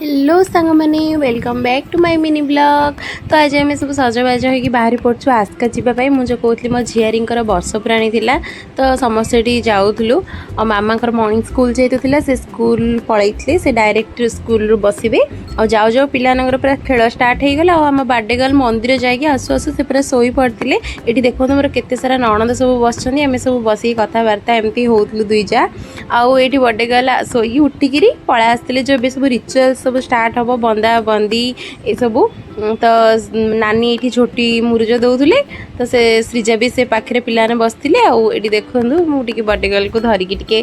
Hello सांग मैंने welcome back to my mini blog. तो आज आम सब सजबाज हो बाहरी पड़ू आस्का जावाई मुझे कहती मो झियारी बर्ष पुराणी थिला तो समस्ते जाऊलु और मामा मॉर्निंग स्कूल जेहतु से स्कूल पलैते से डायरेक्ट स्कूल बसवे और जाऊ जाऊ पिलानगर पूरा खेल स्टार्ट हो गला। आम बार्डे गर्ल मंदिर जाकि आसु आसु से पूरा शोई पड़ते। ये देखो मोर केते सारा नणंद सब बस आम सब बस कथबार्ता एमती होलु दुई जा आउ ये बर्थडे गर्ल शोई उठिकी पलै आसते जो सब रिचुअल्स सब स्टार्ट हम बंदा बंदी ये सब तो नानी ये झोटी मुरुज दौले तो से सृजा भी से पाखे पिलाने बसते आठ देखूँ मुझे बर्थडे गर्ल को धरिकी टे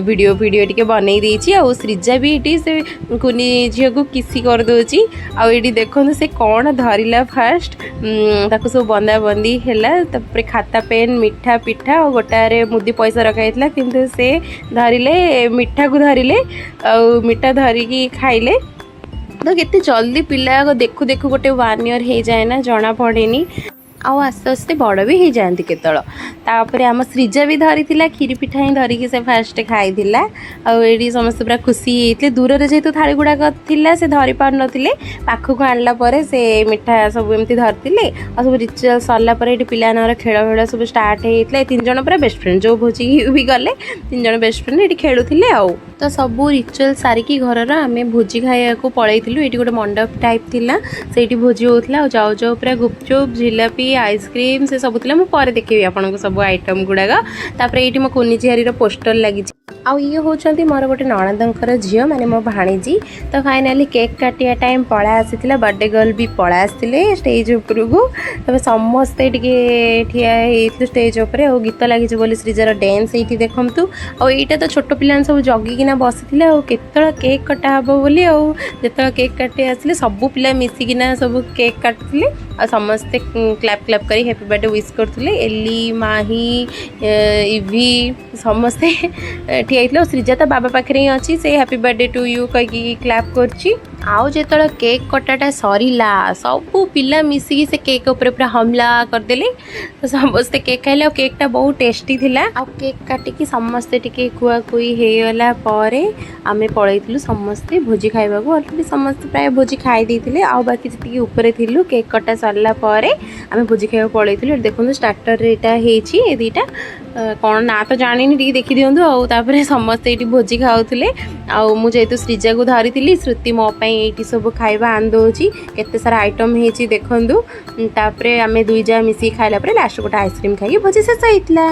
वीडियो टे बनई देती आ सृजा भी ये से कुनी झील को किसी करदे आठ देखूँ से कौन धरला फास्ट ताको सब बंदा बंदी है खाता पेन मिठा पिठा और गोटारे मुदी पैसा रखाई किंतु से धरिले मिठा को धरिले आ मिठा धरिकी खाइले तो केते जल्दी पिला देखु देखु गोटे 1 ईयर हो जाए ना जना पड़ेनी आउ आस्ते आस्ते बड़ भी हो जाती केतपर आम सृजा भी धरी खीरी पिठा ही धरिकी से फास्ट खाई आड़ी समस्त पूरा खुशी होते दूर जेहेतु थाली गुड़ाक से धरी पार नथिले पाखक आणला से मिठा सब एमती धरते और सब रिचुअल सरला ये पिलानर खेल भेड़ सब स्टार्ट होता 3 जन पूरा बेस्ट फ्रेंड जो भोजी भी गले 3 जन बेस्ट फ्रेंड ये खेलुले आउ तो सब रिचुअल सारिकी घर आम भोजी खाया पलैलु ये गोटे मंडप टाइप थिला से भोजी होता जाऊ जाऊ पूरा गुपचुप जिलापी आइसक्रीम से सब थी मुझे देखी आपको सब आइटम गुड़ाक ये मो कुनी झियारी पोस्टर लगी आउ ये होती मोर गोटे नणंदर झील माने मो भाणीजी तो फाइनाली केक काटिया टाइम पड़ा आसी बर्थडे गर्ल भी पड़ा आसते स्टेज उपरू को तब समस्ते ठिया स्टेज उपर और गीत लगी बोली सृजार डांस ये देखूँ और यहाँ तो छोट पिला सब जगिकिना बसी केत केक कटा हे बोली जो केक काटे आसिले सब पिला मिसिकिना सब केक काटुले आ समस्ते क्लैप क्लैप करी हैप्पी बर्थडे विश करते एली माही इवी समस्ते ठिया सृजा तो बाबा पाखे ही अच्छी से हैप्पी बर्थडे टू यू कही क्लैप करची आउ जो केक कटाटा सरला सबू पिला मिसिकी से केक उपर पूरा हमला करदे तो समस्ते केक खाइले और केकटा बहुत टेस्टी थिला आ केक काटिकी समस्ते टिके खुआखुई होगला आम पलैलु समस्ते भोजी खाइबा अलरेडी समस्ते प्राय भोजी खाई देते आउ बाकी जी ऊपर थिलु केक कटा सरला आम भोजी खाइबा पलैलु देखो स्टार्टर ये दीटा कौन ना तो जानी टी देखी दिंतु आउे समस्ते ये भोजी खाऊले आतु सृजा को धरी श्रुति मोपाई ये सब खाइबा आंदोची केते सारा आइटम होती देखूँ तापर आम दुई जा मिसिक खाइला लास्ट गोटे आइसक्रीम खाई भोजी शेष होता।